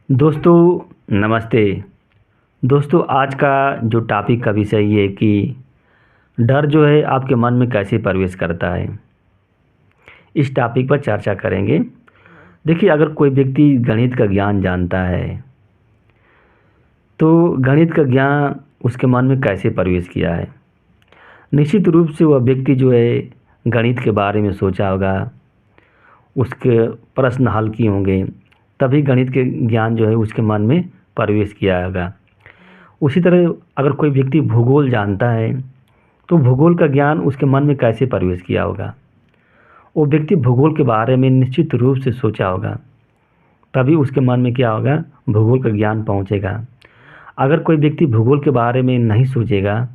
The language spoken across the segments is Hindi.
दोस्तों नमस्ते। दोस्तों आज का जो टॉपिक का विषय ये है कि डर जो है आपके मन में कैसे प्रवेश करता है। इस टॉपिक पर चर्चा करेंगे। देखिए, अगर कोई व्यक्ति गणित का ज्ञान जानता है तो गणित का ज्ञान उसके मन में कैसे प्रवेश किया है। निश्चित रूप से वह व्यक्ति जो है गणित के बारे में सोचा होगा, उसके प्रश्न हल किए होंगे, तभी गणित के ज्ञान जो है उसके मन में प्रवेश किया होगा। उसी तरह अगर कोई व्यक्ति भूगोल जानता है तो भूगोल का ज्ञान उसके मन में कैसे प्रवेश किया होगा। वो व्यक्ति भूगोल के बारे में निश्चित रूप से सोचा होगा, तभी उसके मन में क्या होगा, भूगोल का ज्ञान पहुंचेगा। अगर कोई व्यक्ति भूगोल के बारे में नहीं सोचेगा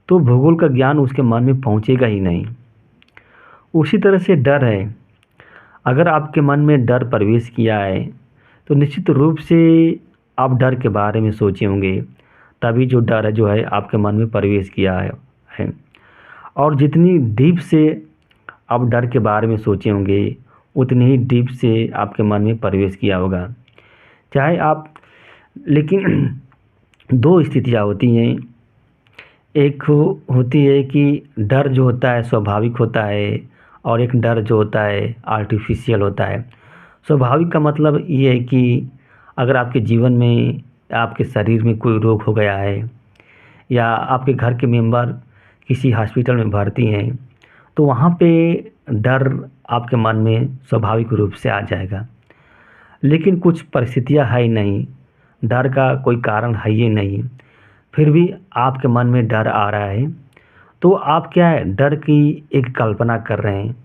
तो भूगोल का ज्ञान उसके मन में पहुंचेगा ही नहीं। उसी तरह से डर है, अगर आपके मन में डर प्रवेश किया है तो निश्चित रूप से आप डर के बारे में सोचे होंगे, तभी जो डर है जो है आपके मन में प्रवेश किया है। और जितनी डीप से आप डर के बारे में सोचे होंगे उतनी ही डीप से आपके मन में प्रवेश किया होगा। चाहे आप, लेकिन दो स्थितियाँ होती हैं। एक होती है कि डर जो होता है स्वाभाविक होता है, और एक डर जो होता है आर्टिफिशियल होता है। स्वाभाविक का मतलब ये है कि अगर आपके जीवन में, आपके शरीर में कोई रोग हो गया है या आपके घर के मेंबर किसी हॉस्पिटल में भर्ती हैं, तो वहाँ पे डर आपके मन में स्वाभाविक रूप से आ जाएगा। लेकिन कुछ परिस्थितियाँ है ही नहीं, डर का कोई कारण है ही नहीं, फिर भी आपके मन में डर आ रहा है, तो आप क्या है, डर की एक कल्पना कर रहे हैं,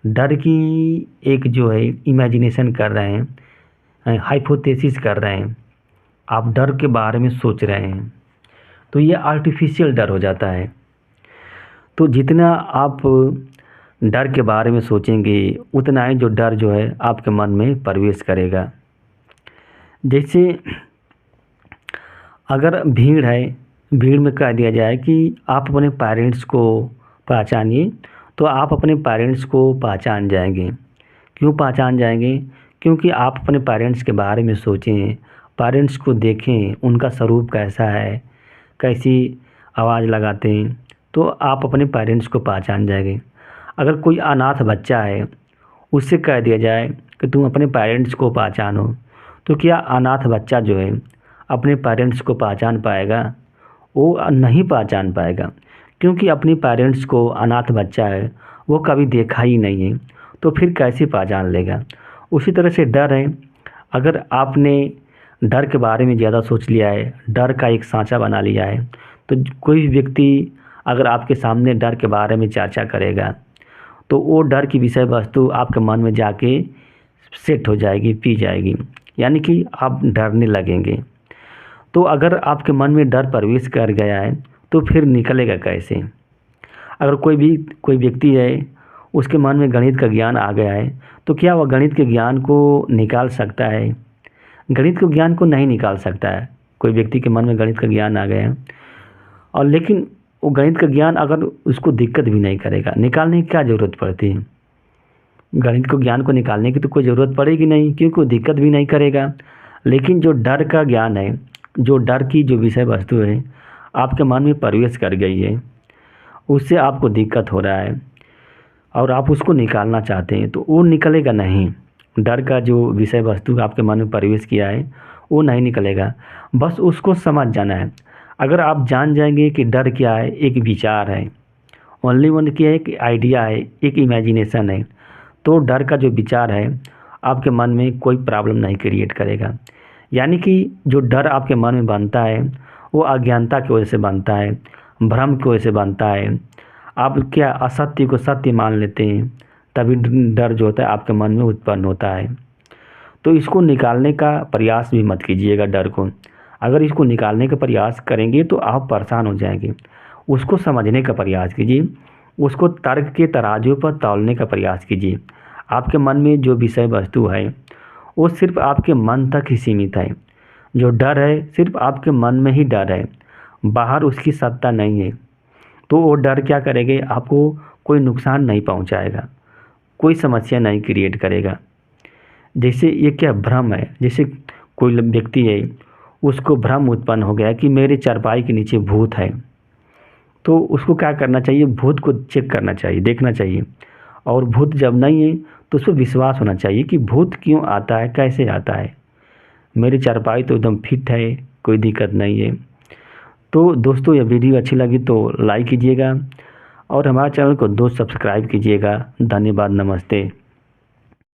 डर की एक जो है इमेजिनेशन कर रहे हैं, हाइपोथेसिस कर रहे हैं, आप डर के बारे में सोच रहे हैं, तो ये आर्टिफिशियल डर हो जाता है। तो जितना आप डर के बारे में सोचेंगे उतना ही जो डर जो है आपके मन में प्रवेश करेगा। जैसे अगर भीड़ है, भीड़ में कह दिया जाए कि आप अपने पेरेंट्स को पहचानिए, तो आप अपने पेरेंट्स को पहचान जाएंगे। क्यों पहचान जाएंगे? क्योंकि आप अपने पेरेंट्स के बारे में सोचें, पेरेंट्स को देखें, उनका स्वरूप कैसा है, कैसी आवाज़ लगाते हैं, तो आप अपने पेरेंट्स को पहचान जाएंगे। अगर कोई अनाथ बच्चा है, उससे कह दिया जाए कि तुम अपने पेरेंट्स को पहचानो, तो क्या अनाथ बच्चा जो है अपने पेरेंट्स को पहचान पाएगा? वो नहीं पहचान पाएगा, क्योंकि अपने पेरेंट्स को, अनाथ बच्चा है, वो कभी देखा ही नहीं है, तो फिर कैसे पहचान लेगा। उसी तरह से डर है, अगर आपने डर के बारे में ज़्यादा सोच लिया है, डर का एक सांचा बना लिया है, तो कोई व्यक्ति अगर आपके सामने डर के बारे में चर्चा करेगा तो वो डर की विषय वस्तु आपके मन में जाके सेट हो जाएगी, पी जाएगी, यानी कि आप डरने लगेंगे। तो अगर आपके मन में डर प्रवेश कर गया है तो फिर निकलेगा कैसे? अगर कोई व्यक्ति है, उसके मन में गणित का ज्ञान आ गया है, तो क्या वह गणित के ज्ञान को निकाल सकता है? गणित के ज्ञान को नहीं निकाल सकता है। कोई व्यक्ति के मन में गणित का ज्ञान आ गया है, और लेकिन वो गणित का ज्ञान अगर उसको दिक्कत भी नहीं करेगा, निकालने की क्या ज़रूरत पड़ती है? गणित को ज्ञान को निकालने की तो कोई ज़रूरत पड़ेगी नहीं, क्योंकि वो दिक्कत भी नहीं करेगा। लेकिन जो डर का ज्ञान है, जो डर की जो विषय वस्तु है आपके मन में प्रवेश कर गई है, उससे आपको दिक्कत हो रहा है और आप उसको निकालना चाहते हैं, तो वो निकलेगा नहीं। डर का जो विषय वस्तु आपके मन में प्रवेश किया है वो नहीं निकलेगा। बस उसको समझ जाना है। अगर आप जान जाएंगे कि डर क्या है, एक विचार है, ओनली वन क्या है, एक आइडिया है, एक इमेजिनेशन है, तो डर का जो विचार है आपके मन में कोई प्रॉब्लम नहीं क्रिएट करेगा। यानी कि जो डर आपके मन में बनता है वो अज्ञानता की वजह से बनता है, भ्रम की वजह से बनता है। आप क्या असत्य को सत्य मान लेते हैं, तभी डर जो होता है आपके मन में उत्पन्न होता है। तो इसको निकालने का प्रयास भी मत कीजिएगा डर को। अगर इसको निकालने का प्रयास करेंगे तो आप परेशान हो जाएंगे। उसको समझने का प्रयास कीजिए, उसको तर्क के तराजू पर तौलने का प्रयास कीजिए। आपके मन में जो विषय वस्तु है वो सिर्फ आपके मन तक ही सीमित है। जो डर है सिर्फ आपके मन में ही डर है, बाहर उसकी सत्ता नहीं है। तो वो डर क्या करेंगे, आपको कोई नुकसान नहीं पहुंचाएगा, कोई समस्या नहीं क्रिएट करेगा। जैसे ये क्या भ्रम है, जैसे कोई व्यक्ति है, उसको भ्रम उत्पन्न हो गया कि मेरे चारपाई के नीचे भूत है, तो उसको क्या करना चाहिए, भूत को चेक करना चाहिए, देखना चाहिए। और भूत जब नहीं है तो उस पर विश्वास होना चाहिए कि भूत क्यों आता है, कैसे आता है, मेरी चारपाई तो एकदम फिट है, कोई दिक्कत नहीं है। तो दोस्तों यह वीडियो अच्छी लगी तो लाइक कीजिएगा और हमारे चैनल को दोस्त सब्सक्राइब कीजिएगा। धन्यवाद, नमस्ते।